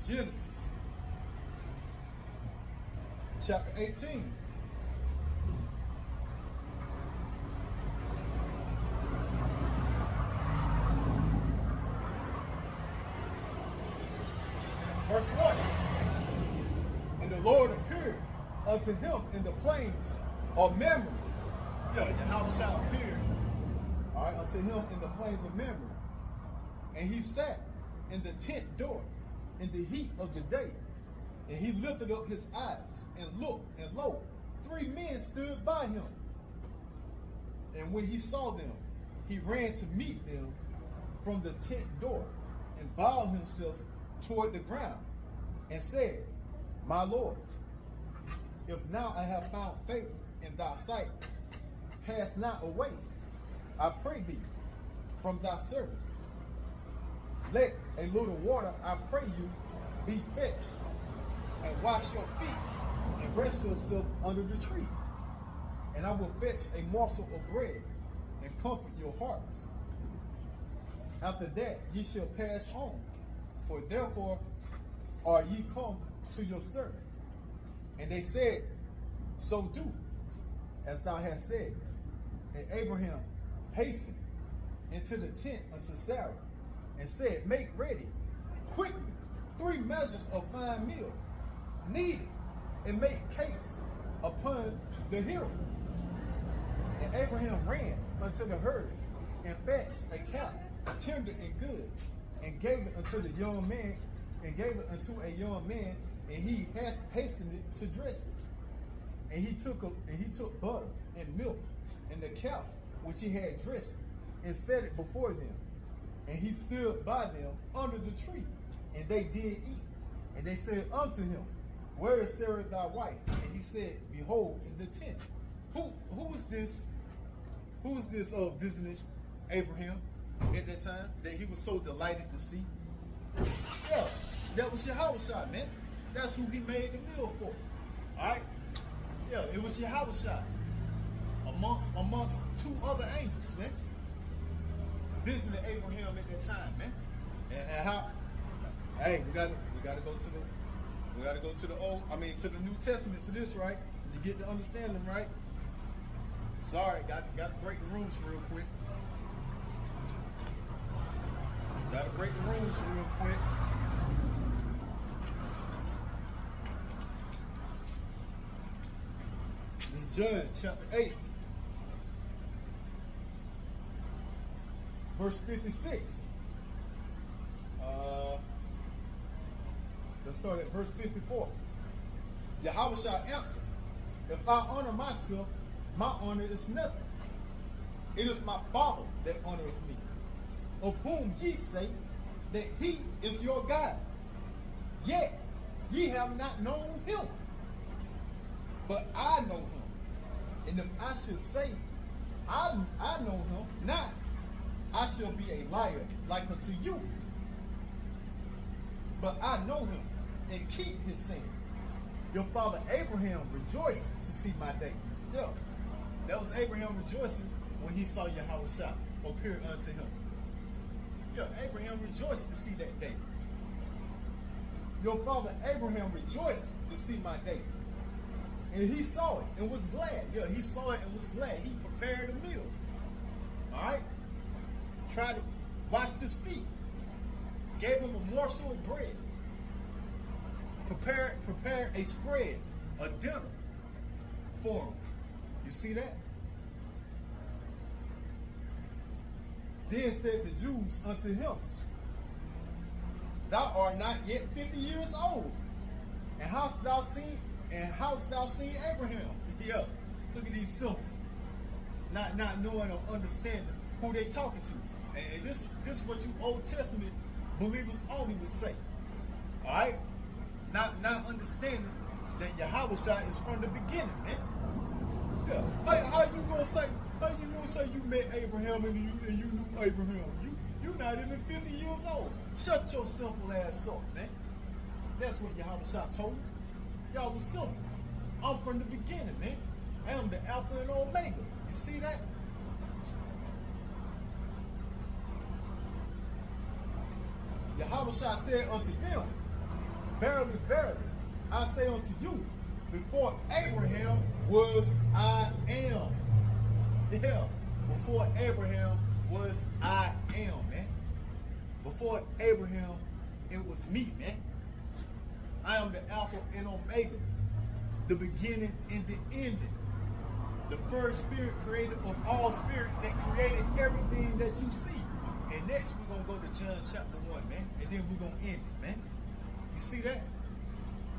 Genesis chapter 18. Verse 1. And the Lord appeared unto him in the plains of Mamre. Yahweh shall appear, all right, unto him in the plains of Mamre. And he sat in the tent door in the heat of the day. And he lifted up his eyes and looked, and lo, 3 men stood by him. And when he saw them, he ran to meet them from the tent door and bowed himself toward the ground and said, My Lord, if now I have found favor in thy sight, pass not away, I pray thee, from thy servant. Let a little water, I pray you, be fetched, and wash your feet, and rest yourself under the tree. And I will fetch a morsel of bread, and comfort your hearts. After that ye shall pass on, for therefore are ye come to your servant. And they said, So do, as thou hast said. And Abraham hastened into the tent unto Sarah, and said, Make ready quickly 3 measures of fine meal, knead it, and make cakes upon the hill. And Abraham ran unto the herd, and fetched a calf, tender and good, and gave it unto the young man, and he hastened it to dress it. And he took butter and milk, and the calf which he had dressed, and set it before them. And he stood by them under the tree, and they did eat. And they said unto him, Where is Sarah thy wife? And he said, Behold, in the tent. Who is this? Who is this visiting Abraham at that time that he was so delighted to see? Yeah, that was Yahweh, man. That's who he made the meal for. All right? Yeah, it was Yahweh amongst 2 other angels, man, visiting Abraham at that time, man. And how? Hey, we gotta go to the to the New Testament for this, right? To get the understanding, right? Sorry, got to break the rules real quick. Got to break the rules real quick. This is John chapter 8, verse 56. Let's start at verse 54. Yahweh shall answer, If I honor myself, my honor is nothing. It is my Father that honoreth me, of whom ye say that he is your God. Yet ye have not known him, but I know him. And if I should say, I know him not, I shall be a liar like unto you. But I know him, and keep his saying. Your father Abraham rejoiced to see my day. Yeah, that was Abraham rejoicing when he saw Yahweh appear unto him. Yeah, Abraham rejoiced to see that day. Your father Abraham rejoiced to see my day. And he saw it and was glad. Yeah, he saw it and was glad. He prepared a meal. All right? Tried to wash his feet. Gave him a morsel of bread. Prepared a spread, a dinner for him. You see that? Then said the Jews unto him, Thou art not yet 50 years old, and hast thou seen Abraham? Yeah, look at these symptoms. Not knowing or understanding who they talking to. And this is what you Old Testament believers only would say. All right? Not understanding that Yahweh is from the beginning, man. Yeah. How you gonna say you met Abraham and you knew Abraham? You not even 50 years old. Shut your simple ass up, man. That's what Yahweh told me. Y'all was simple. I'm from the beginning, man. I am the Alpha and Omega. You see that? Yahweh said unto them, verily, verily, I say unto you, before Abraham was I am. Yeah, before Abraham was I am, man. Before Abraham, it was me, man. I am the Alpha and Omega, the beginning and the ending. The first spirit creator of all spirits that created everything that you see. And next we're going to go to John chapter 1, man. And then we're going to end it, man. You see that?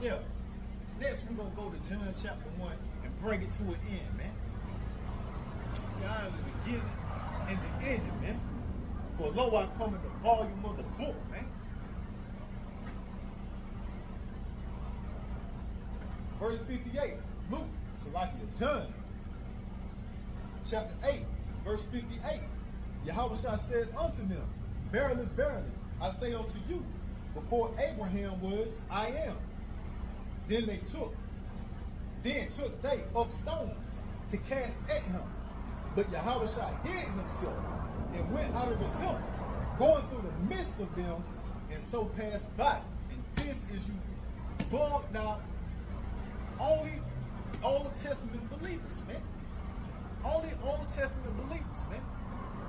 Yeah. Next we're going to go to John chapter 1 and bring it to an end, man. Yeah, I am the beginning and the ending, man. For lo, I come in the volume of the book, man. Verse 58, Luke, Salakia, John, chapter 8, verse 58. Yahushua said unto them, verily, verily, I say unto you, before Abraham was, I am. Then took they up stones to cast at him. But Yahushua hid himself and went out of the temple, going through the midst of them, and so passed by. And this is you bugged out only Old Testament believers, man. Only Old Testament believers, man.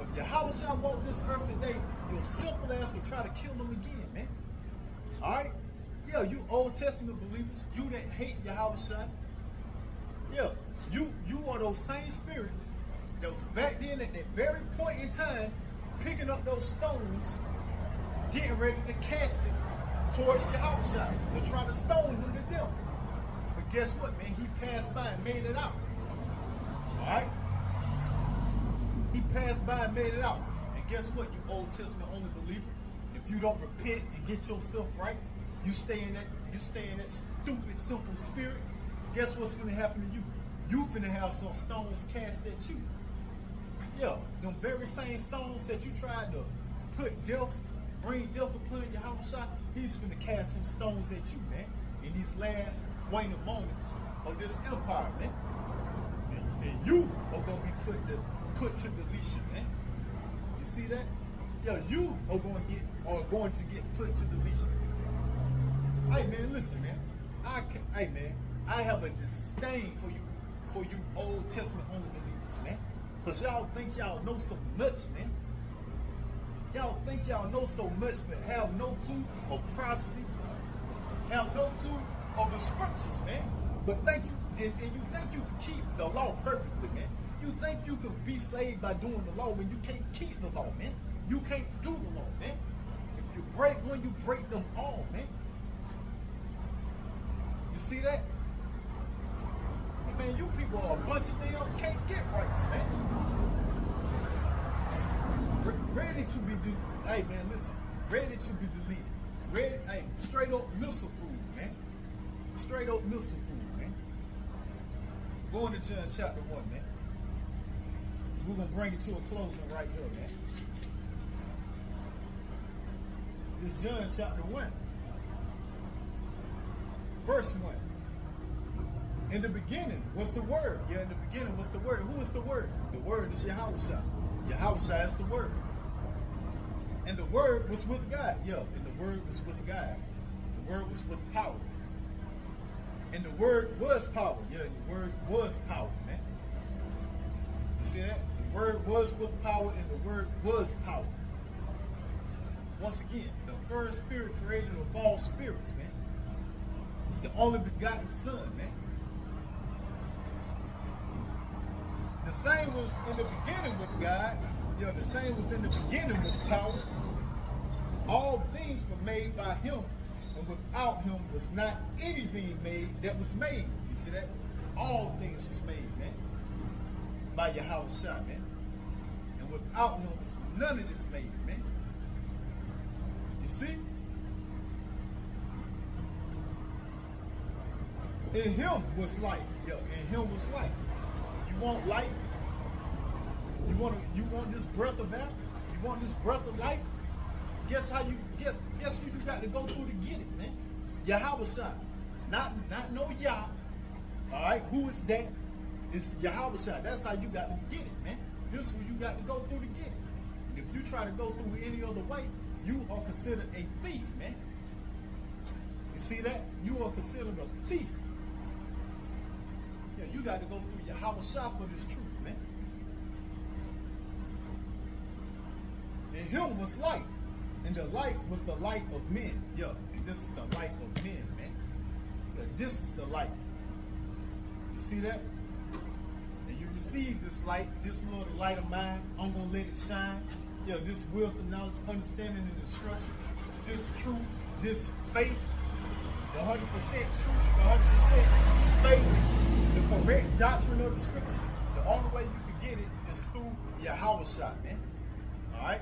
If Yahushua walked this earth today, your simple ass would try to kill him again, man. Alright? Yeah, you Old Testament believers, you that hate Yahushua. Yeah, you are those same spirits that was back then at that very point in time, picking up those stones, getting ready to cast it towards Yahushua, to try to stone him to death. But guess what, man? He passed by and made it out. Alright? He passed by and made it out. And guess what, you Old Testament only believer? If you don't repent and get yourself right, you stay in that stupid, simple spirit, guess what's gonna happen to you? You finna have some stones cast at you. Yeah, them very same stones that you tried to bring death upon Yahushua, he's finna cast some stones at you, man, in these last waning moments of this empire, man. And you are gonna be put to deletion, man. You see that? Yo, you are going to get put to deletion. Hey man, listen, man. I have a disdain for you Old Testament only believers, man. Cause y'all think y'all know so much, man. Y'all think y'all know so much, but have no clue of prophecy, have no clue of the scriptures, man. But and you think you can keep the law perfectly, man. You think you can be saved by doing the law when you can't keep the law, man. You can't do the law, man. If you break one, you break them all, man. You see that? Hey, man, you people are a bunch of damn can't get rights, man. Ready to be hey man, listen. Ready to be deleted. Hey, straight up missile food, man. Straight up missile food, man. Going to John chapter 1, man. We're gonna bring it to a closing right here, man. It's John chapter 1. Verse 1. In the beginning was the Word. Yeah, in the beginning was the Word. Who is the Word? The Word is Yahushua. Yahushua is the Word. And the Word was with God. Yeah, and the Word was with God. The Word was with power. And the Word was power. Yeah, and the Word was power, man. You see that? The Word was with power, and the Word was power. Once again, the first spirit created of all spirits, man. The only begotten Son, man. The same was in the beginning with God. Yeah, the same was in the beginning with power. All things were made by him, and without him was not anything made that was made. You see that? All things was made, man, by Yahushua, man. And without him was none of this made, man. You see? In him was life. Yeah, in him was life. You want life? You want this breath of air? You want this breath of life? Guess who you got to go through to get it, man? Yahushua. Not no Yah. Alright, who is that? It's Yahushua. That's how you got to get it, man. This is who you got to go through to get it. And if you try to go through any other way, you are considered a thief, man. You see that? You are considered a thief. Yeah, you got to go through Yahweh Shah for this truth, man. In him was life, and the life was the light of men. Yeah, and this is the light of men, man. Yeah, this is the light. You see that? And you receive this light, this little light of mine. I'm going to let it shine. Yeah, this wisdom, knowledge, understanding, and instruction. This truth, this faith, the 100% truth, the 100% faith, the correct doctrine of the scriptures. The only way you can get it is through Yahweh Shah, man. All right?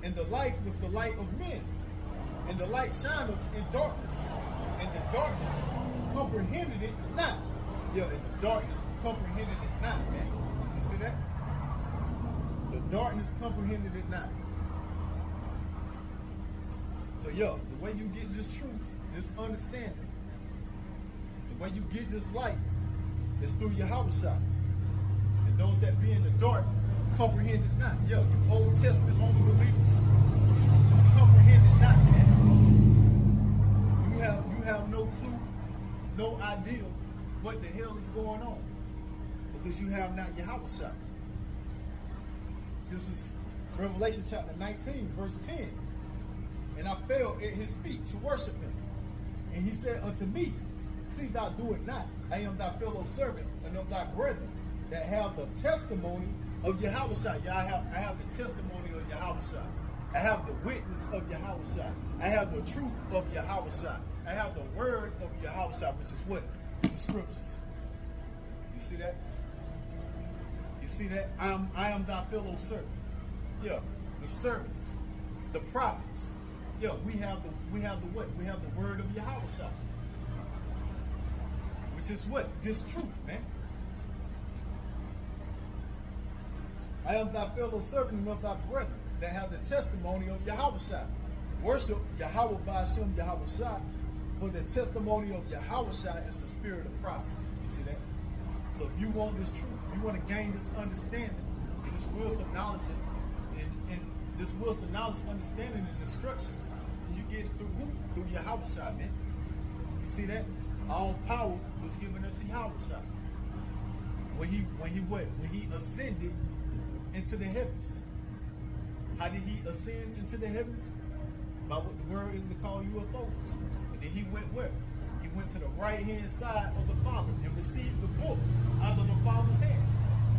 And the life was the light of men. And the light shineth in darkness. And the darkness comprehended it not. Yeah, and the darkness comprehended it not, man. You see that? The darkness comprehended it not. So, yo, the way you get this truth, this understanding, the way you get this light is through Yahweh Shah. And those that be in the dark comprehend it not. Yo, you Old Testament only believers comprehend it not, man. You have no clue, no idea what the hell is going on, because you have not Yahweh Shah. This is Revelation chapter 19, verse 10. And I fell at his feet to worship him. And he said unto me, see thou do it not. I am thy fellow servant and of thy brethren that have the testimony of Yahweh Shah. Yeah, I have the testimony of Yahweh Shah. I have the witness of Yahweh Shah. I have the truth of Yahweh Shah. I have the word of Yahweh Shah, which is what? The scriptures. You see that? You see that? I am thy fellow servant. Yeah, the servants, the prophets. Yeah, we have the what? We have the word of Yahweh Shah, which is what? This truth, man. I am thy fellow servant and of thy brethren that have the testimony of Yahweh Shah. Worship Yahweh by Hashem Yahweh Shah, for the testimony of Yahweh Shah is the spirit of prophecy. You see that? So if you want this truth, you want to gain this understanding, this wisdom, knowledge, and this wisdom, knowledge, understanding, and instruction, you get it through who? Through Yahweh Shah, man. You see that? All power was given unto Yahweh Shah. When he ascended into the heavens. How did he ascend into the heavens? By what the word is to call UFOs. And then he went where? He went to the right-hand side of the Father and received the book out of the Father's hand.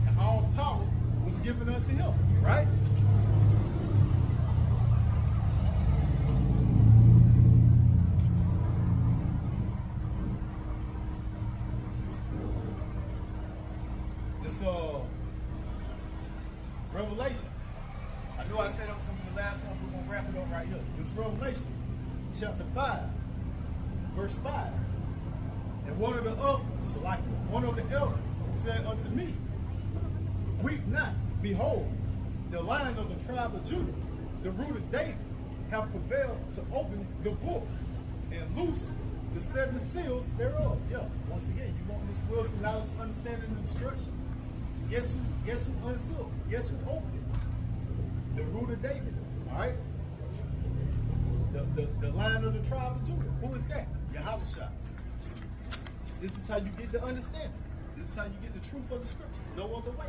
And all power was given unto him, right? This Revelation. I know I said that was going to be the last one. We're going to wrap it up right here. It's Revelation chapter 5, verse 5. And one of the elders said unto me, weep not, behold, the Lion of the tribe of Judah, the root of David, have prevailed to open the book and loose the 7 seals thereof. Yeah, once again, you want this wisdom, knowledge, understanding, and instruction. Guess who unsealed? Guess who opened it? The root of David. All right? The Lion of the tribe of Judah. Who is that? Yahweh Shah. This is how you get the understanding. This is how you get the truth of the scriptures. No other way.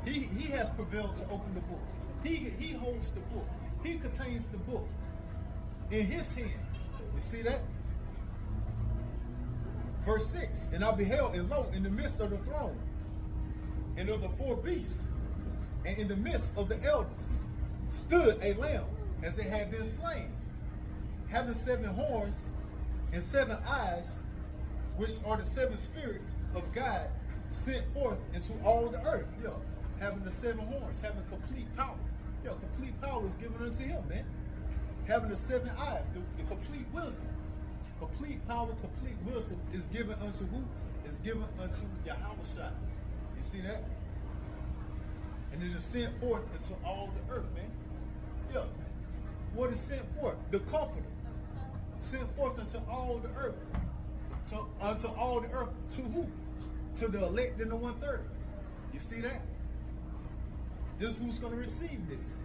He has prevailed to open the book. He holds the book. He contains the book in his hand. You see that? Verse 6, and I beheld, and lo, in the midst of the throne, and of the 4 beasts, and in the midst of the elders, stood a lamb, as it had been slain, having 7 horns and 7 eyes, which are the 7 spirits of God sent forth into all the earth. Yeah, having the 7 horns, having complete power. Yeah, complete power is given unto him, man. Having the 7 eyes, the complete wisdom. Complete power, complete wisdom is given unto who? Is given unto Yahweh Shah. You see that? And it is sent forth into all the earth, man. Yeah. What is sent forth? The Comforter. Sent forth into all the earth. So unto all the earth to who? To the elect in the 1/3. You see that? This is who's going to receive this.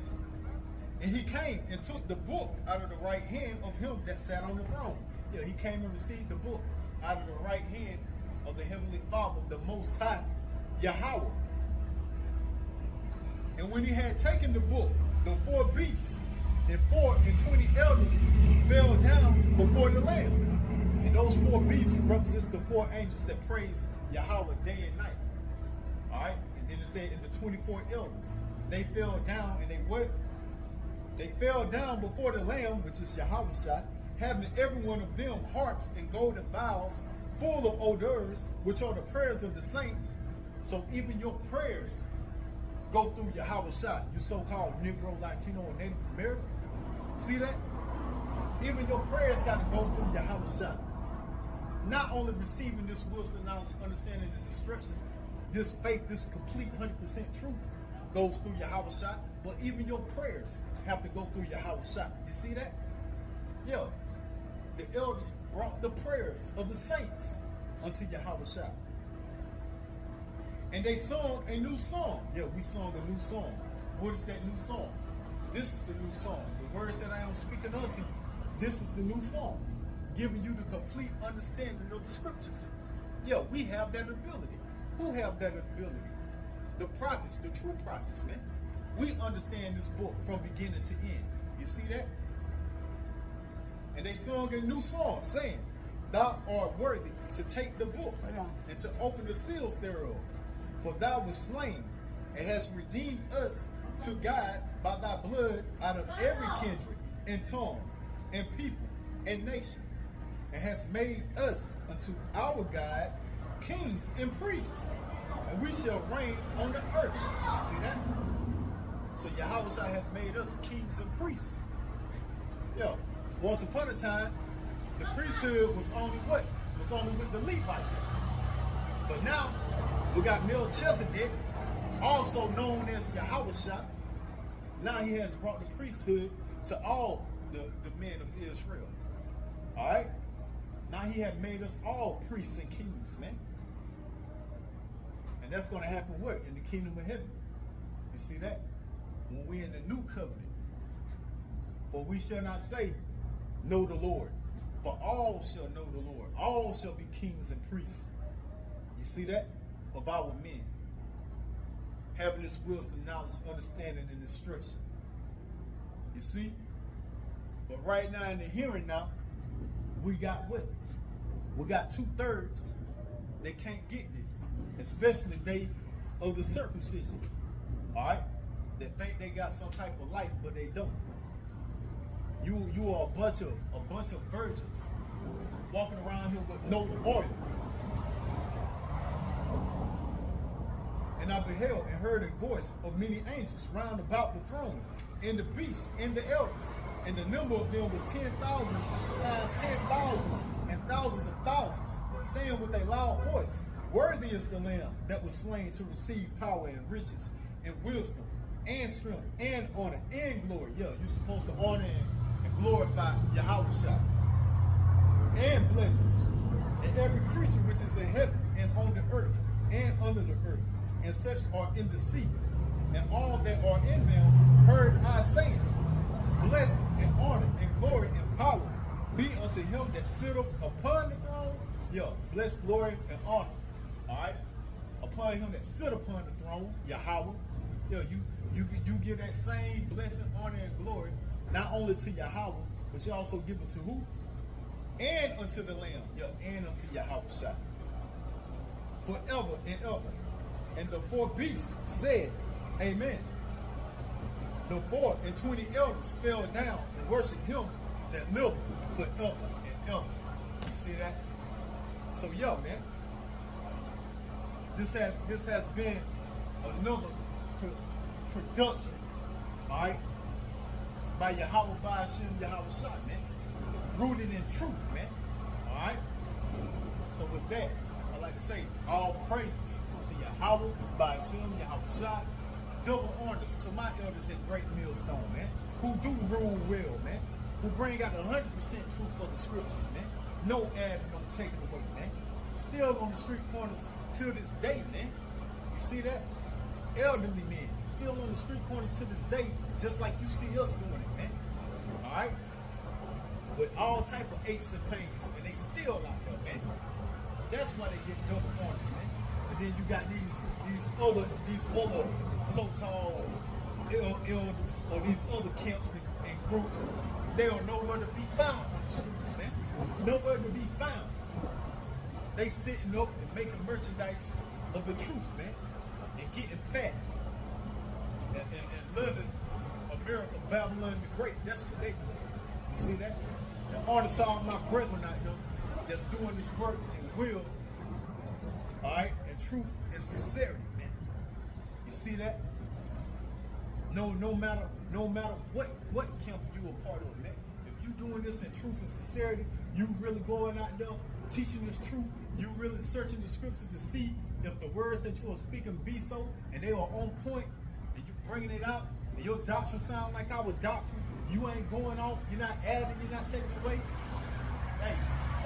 And he came and took the book out of the right hand of him that sat on the throne. Yeah, he came and received the book out of the right hand of the Heavenly Father, the Most High, Yahweh. And when he had taken the book, the 4 beasts and 4 and 20 elders fell down before the Lamb. And those 4 beasts represents the 4 angels that praise Yahweh day and night. All right, and then it said in the 24 elders, they fell down and they what? They fell down before the Lamb, which is Yahushua, having every one of them harps and golden vials full of odors, which are the prayers of the saints. So even your prayers go through Yahushua, you so-called Negro, Latino, and Native American. See that? Even your prayers got to go through Yahushua. Not only receiving this wisdom, knowledge, understanding, and instruction, this faith, this complete 100% truth goes through Yahushua, but even your prayers have to go through Yahushua. You see that? Yeah. The elders brought the prayers of the saints unto Yahushua. And they sung a new song. Yeah, we sung a new song. What is that new song? This is the new song. The words that I am speaking unto you, this is the new song, giving you the complete understanding of the scriptures. Yeah, we have that ability. Who have that ability? The prophets, the true prophets, man. We understand this book from beginning to end. You see that? And they sung a new song, saying, Thou art worthy to take the book and to open the seals thereof. For thou wast slain and hast redeemed us to God by thy blood out of every kindred and tongue and people and nation, and hast made us unto our God kings and priests, and we shall reign on the earth. You see that? So Yahushua has made us kings and priests. Yeah. Once upon a time, the priesthood was only what? Was only with the Levites. But now, we got Melchizedek, also known as Yahushua. Now he has brought the priesthood to all the men of Israel. All right? Now he had made us all priests and kings, man. And that's going to happen where? In the kingdom of heaven. You see that? When we're in the new covenant. For we shall not say, know the Lord. For all shall know the Lord. All shall be kings and priests. You see that? Of our men. Having this wisdom, knowledge, understanding, and instruction. You see? But right now in the hearing now, we got what? We got 2/3 that can't get this. Especially the day of the circumcision. Alright? That think they got some type of life, but they don't. You are a bunch of virgins walking around here with no oil. And I beheld and heard a voice of many angels round about the throne, and the beasts, and the elders, and the number of them was 10,000 times 10,000s and thousands of thousands, saying with a loud voice, Worthy is the Lamb that was slain to receive power and riches and wisdom and strength and honor and glory. Yeah, you're supposed to honor and glorify Yahushua. And blessings. And every creature which is in heaven and on the earth and under the earth, and such are in the sea, and all that are in them, heard I saying, Blessing and honor and glory and power be unto him that sitteth upon the throne. Yeah, bless, glory, and honor. Alright? Upon him that sit upon the throne, Yahweh. Yeah, you give that same blessing, honor, and glory, not only to Yahweh, but you also give it to who? And unto the Lamb. Yeah, and unto Yahushua. Forever and ever. And the 4 beasts said, Amen. The 4 and 20 elders fell down and worshiped him that liveth forever and ever. You see that? So yo, man, this has been another production, all right, by Yahweh, by Hashem, Yahushua, man, rooted in truth, man. All right. So with that, I like to say all praises to Yahweh, by Hashem, Yahushua. Double honors to my elders at Great Millstone, man, who do rule well, man, who bring out 100% truth of the scriptures, man. No add, no taking away, man. Still on the street corners till this day, man. You see that? elderly men, still on the street corners to this day, just like you see us doing it, man. All right? With all type of aches and pains, and they still out there, man. That's why they get double points, man. And then you got these other so-called elders or these other camps and groups. They are nowhere to be found on the streets, man. Nowhere to be found. They sitting up and making merchandise of the truth, man, and getting fat and living America, Babylon the Great. That's what they do. You see that? And honor to all my brethren out here that's doing this work and will, all right, and truth and sincerity, man. You see that? No matter what camp you a part of, man. If you doing this in truth and sincerity, you really going out there teaching this truth. You really searching the scriptures to see if the words that you are speaking be so, and they are on point, and you bringing it out, and your doctrine sound like our doctrine. You ain't going off, you're not adding, you're not taking away. Hey,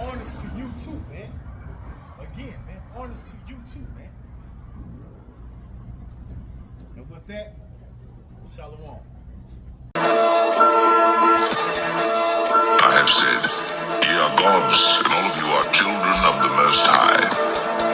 honest to you too, man. Again, man, honest to you too, man. And with that, shalom. I have said, ye are gods, and all of you are children of the Most High.